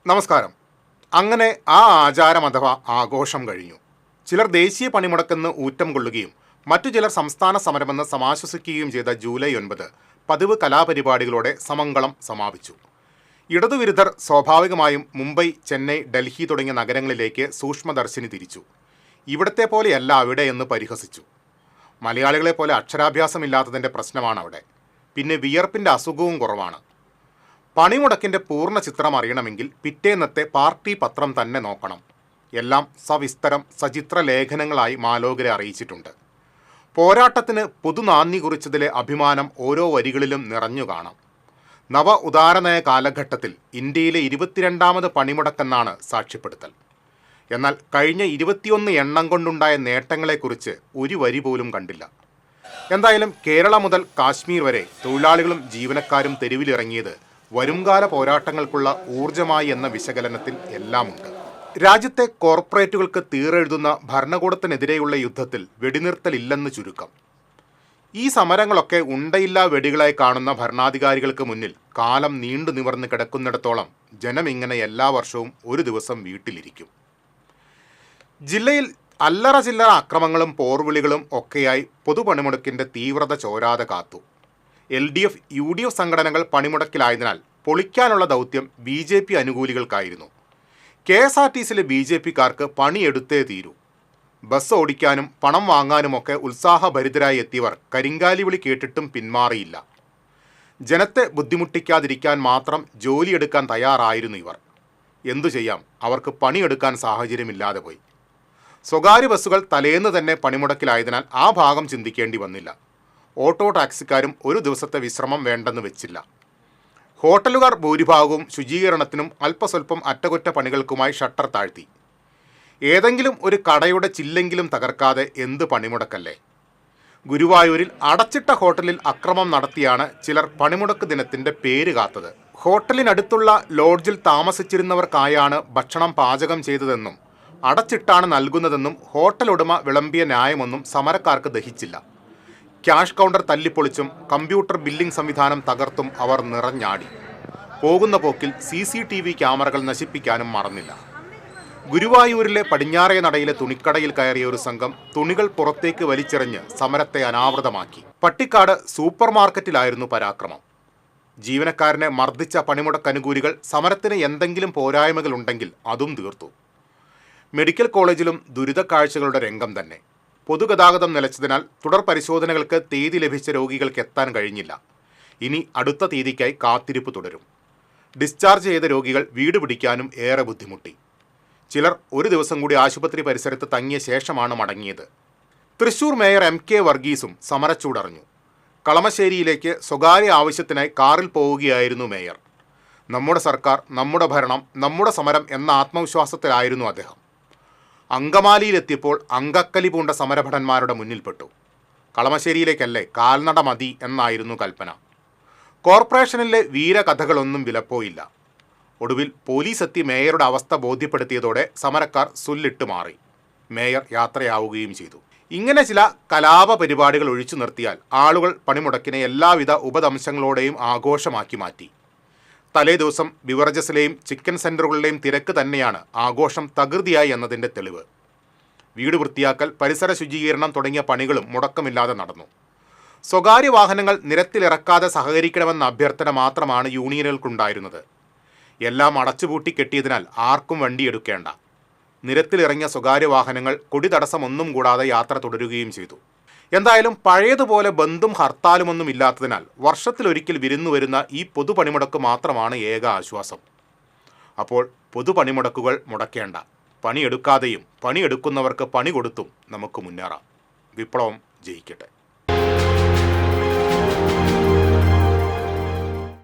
നമസ്കാരം. അങ്ങനെ ആ ആചാരം അഥവാ ആഘോഷം കഴിഞ്ഞു. ചിലർ ദേശീയ പണിമുടക്കെന്ന് ഊറ്റം കൊള്ളുകയും മറ്റു ചിലർ സംസ്ഥാന സമരമെന്ന് സമാശ്വസിക്കുകയും ചെയ്ത ജൂലൈ 9 പതിവ് കലാപരിപാടികളോടെ സമംഗളം സമാപിച്ചു. ഇടതുവിരുദ്ധർ സ്വാഭാവികമായും മുംബൈ, ചെന്നൈ, ഡൽഹി തുടങ്ങിയ നഗരങ്ങളിലേക്ക് സൂക്ഷ്മദർശിനി തിരിച്ചു. ഇവിടത്തെ പോലെയല്ല അവിടെ എന്ന് പരിഹസിച്ചു. മലയാളികളെ പോലെ അക്ഷരാഭ്യാസമില്ലാത്തതിൻ്റെ പ്രശ്നമാണ് അവിടെ. പിന്നെ വിയർപ്പിൻ്റെ അസുഖവും കുറവാണ്. പണിമുടക്കിൻ്റെ പൂർണ്ണ ചിത്രം അറിയണമെങ്കിൽ പിറ്റേന്നത്തെ പാർട്ടി പത്രം തന്നെ നോക്കണം. എല്ലാം സവിസ്തരം സചിത്ര ലേഖനങ്ങളായി മാലോകരെ അറിയിച്ചിട്ടുണ്ട്. പോരാട്ടത്തിന് പുതുനാന്ദി കുറിച്ചതിലെ അഭിമാനം ഓരോ വരികളിലും നിറഞ്ഞു കാണാം. നവ ഉദാരനയ കാലഘട്ടത്തിൽ ഇന്ത്യയിലെ 22ാമത് പണിമുടക്കെന്നാണ് സാക്ഷ്യപ്പെടുത്തൽ. എന്നാൽ കഴിഞ്ഞ 21 എണ്ണം കൊണ്ടുണ്ടായ നേട്ടങ്ങളെക്കുറിച്ച് ഒരു വരി പോലും കണ്ടില്ല. എന്തായാലും കേരളം മുതൽ കാശ്മീർ വരെ തൊഴിലാളികളും ജീവനക്കാരും തെരുവിലിറങ്ങിയത് വരുംകാല പോരാട്ടങ്ങൾക്കുള്ള ഊർജമായി എന്ന വിശകലനത്തിൽ എല്ലാമുണ്ട്. രാജ്യത്തെ കോർപ്പറേറ്റുകൾക്ക് തീറെഴുതുന്ന ഭരണകൂടത്തിനെതിരെയുള്ള യുദ്ധത്തിൽ വെടിനിർത്തലില്ലെന്ന് ചുരുക്കം. ഈ സമരങ്ങളൊക്കെ ഉണ്ടയില്ലാ വെടികളായി കാണുന്ന ഭരണാധികാരികൾക്ക് മുന്നിൽ കാലം നീണ്ടു നിവർന്ന് കിടക്കുന്നിടത്തോളം ജനം ഇങ്ങനെ എല്ലാ വർഷവും ഒരു ദിവസം വീട്ടിലിരിക്കും. ജില്ലയിൽ അല്ലറ ചില്ലറ അക്രമങ്ങളും പോർവിളികളും ഒക്കെയായി പൊതുപണിമുടക്കിൻ്റെ തീവ്രത ചോരാതെ കാത്തു. LDF, UDF സംഘടനകൾ പണിമുടക്കിലായതിനാൽ പൊളിക്കാനുള്ള ദൗത്യം BJP അനുകൂലികൾക്കായിരുന്നു. KSRTCയിലെ BJPക്കാർക്ക് പണിയെടുത്തേ തീരൂ. ബസ് ഓടിക്കാനും പണം വാങ്ങാനുമൊക്കെ ഉത്സാഹഭരിതരായി എത്തിയവർ കരിങ്കാലി വിളി കേട്ടിട്ടും പിന്മാറിയില്ല. ജനത്തെ ബുദ്ധിമുട്ടിക്കാതിരിക്കാൻ മാത്രം ജോലിയെടുക്കാൻ തയ്യാറായിരുന്നു ഇവർ. എന്തു ചെയ്യാം, അവർക്ക് പണിയെടുക്കാൻ സാഹചര്യമില്ലാതെ പോയി. സ്വകാര്യ ബസ്സുകൾ തലേന്ന് തന്നെ പണിമുടക്കിലായതിനാൽ ആ ഭാഗം ചിന്തിക്കേണ്ടി വന്നില്ല. ഓട്ടോ ടാക്സിക്കാരും ഒരു ദിവസത്തെ വിശ്രമം വേണ്ടെന്ന് വെച്ചില്ല. ഹോട്ടലുകാർ ഭൂരിഭാഗവും ശുചീകരണത്തിനും അല്പസ്വല്പം അറ്റകുറ്റപ്പണികൾക്കുമായി ഷട്ടർ താഴ്ത്തി. ഏതെങ്കിലും ഒരു കടയുടെ ചില്ലെങ്കിലും തകർക്കാതെ എന്ത് പണിമുടക്കല്ലേ. ഗുരുവായൂരിൽ അടച്ചിട്ട ഹോട്ടലിൽ അക്രമം നടത്തിയാണ് ചിലർ പണിമുടക്ക് ദിനത്തിൻ്റെ പേര് കാത്തത്. ഹോട്ടലിനടുത്തുള്ള ലോഡ്ജിൽ താമസിച്ചിരുന്നവർക്കായാണ് ഭക്ഷണം പാചകം ചെയ്തതെന്നും അടച്ചിട്ടാണ് നൽകുന്നതെന്നും ഹോട്ടൽ ഉടമ വിളമ്പിയ ന്യായമൊന്നും സമരക്കാർക്ക് ദഹിച്ചില്ല. ക്യാഷ് കൗണ്ടർ തല്ലിപ്പൊളിച്ചും കമ്പ്യൂട്ടർ ബില്ലിംഗ് സംവിധാനം തകർത്തും അവർ നിറഞ്ഞാടി. പോകുന്ന പോക്കിൽ CCTV ക്യാമറകൾ നശിപ്പിക്കാനും മറന്നില്ല. ഗുരുവായൂരിലെ പടിഞ്ഞാറേ നടയിലെ തുണിക്കടയിൽ കയറിയ ഒരു സംഘം തുണികൾ പുറത്തേക്ക് വലിച്ചെറിഞ്ഞ് സമരത്തെ അനാവൃതമാക്കി. പട്ടിക്കാട് സൂപ്പർ മാർക്കറ്റിലായിരുന്നു പരാക്രമം. ജീവനക്കാരനെ മർദ്ദിച്ച പണിമുടക്കനുകൂലികൾ സമരത്തിന് എന്തെങ്കിലും പോരായ്മകളുണ്ടെങ്കിൽ അതും തീർത്തു. മെഡിക്കൽ കോളേജിലും ദുരിതക്കാഴ്ചകളുടെ രംഗം തന്നെ. പൊതുഗതാഗതം നിലച്ചതിനാൽ തുടർ പരിശോധനകൾക്ക് തീയതി ലഭിച്ച രോഗികൾക്ക് എത്താൻ കഴിഞ്ഞില്ല. ഇനി അടുത്ത തീയതിക്കായി കാത്തിരിപ്പ് തുടരും. ഡിസ്ചാർജ് ചെയ്ത രോഗികൾ വീട് പിടിക്കാനും ഏറെ ബുദ്ധിമുട്ടി. ചിലർ ഒരു ദിവസം കൂടി ആശുപത്രി പരിസരത്ത് തങ്ങിയ ശേഷമാണ് മടങ്ങിയത്. Thrissur mayor MK വർഗീസും സമരച്ചൂടറിഞ്ഞു. കളമശ്ശേരിയിലേക്ക് സ്വകാര്യ ആവശ്യത്തിനായി കാറിൽ പോവുകയായിരുന്നു മേയർ. നമ്മുടെ സർക്കാർ, നമ്മുടെ ഭരണം, നമ്മുടെ സമരം എന്ന ആത്മവിശ്വാസത്തിലായിരുന്നു അദ്ദേഹം. അങ്കമാലിയിലെത്തിയപ്പോൾ അങ്കക്കലി പൂണ്ട സമരഭടന്മാരുടെ മുന്നിൽപ്പെട്ടു. കളമശ്ശേരിയിലേക്കല്ലേ, കാൽനട മതി എന്നായിരുന്നു കൽപ്പന. കോർപ്പറേഷനിലെ വീരകഥകളൊന്നും വിലപ്പോയില്ല. ഒടുവിൽ പോലീസ് എത്തി മേയറുടെ അവസ്ഥ ബോധ്യപ്പെടുത്തിയതോടെ സമരക്കാർ സുല്ലിട്ട് മാറി. മേയർ യാത്രയാവുകയും ചെയ്തു. ഇങ്ങനെ ചില കലാപ പരിപാടികൾ ഒഴിച്ചു നിർത്തിയാൽ ആളുകൾ പണിമുടക്കിനെ എല്ലാവിധ ഉപദംശങ്ങളോടെയും ആഘോഷമാക്കി മാറ്റി. തലേ ദിവസം ബിവറേജസിലെയും ചിക്കൻ സെൻ്ററുകളിലെയും തിരക്ക് തന്നെയാണ് ആഘോഷം തകൃതിയായി എന്നതിൻ്റെ തെളിവ്. വീട് വൃത്തിയാക്കൽ, പരിസര ശുചീകരണം തുടങ്ങിയ പണികളും മുടക്കമില്ലാതെ നടന്നു. സ്വകാര്യ വാഹനങ്ങൾ നിരത്തിലിറക്കാതെ സഹകരിക്കണമെന്ന അഭ്യർത്ഥന മാത്രമാണ് യൂണിയനുകൾക്കുണ്ടായിരുന്നത്. എല്ലാം അടച്ചുപൂട്ടി കെട്ടിയതിനാൽ ആർക്കും വണ്ടിയെടുക്കേണ്ട. നിരത്തിലിറങ്ങിയ സ്വകാര്യ വാഹനങ്ങൾ കൊടി തടസ്സമൊന്നും കൂടാതെ യാത്ര തുടരുകയും ചെയ്തു. എന്തായാലും പഴയതുപോലെ ബന്ധും ഹർത്താലുമൊന്നും ഇല്ലാത്തതിനാൽ വർഷത്തിലൊരിക്കൽ വിരുന്നു വരുന്ന ഈ പൊതുപണിമുടക്ക് മാത്രമാണ് ഏക ആശ്വാസം. അപ്പോൾ പൊതുപണിമുടക്കുകൾ മുടക്കേണ്ട. പണിയെടുക്കാതെയും പണിയെടുക്കുന്നവർക്ക് പണി കൊടുത്തും നമുക്ക് മുന്നേറാം. വിപ്ലവം ജയിക്കട്ടെ.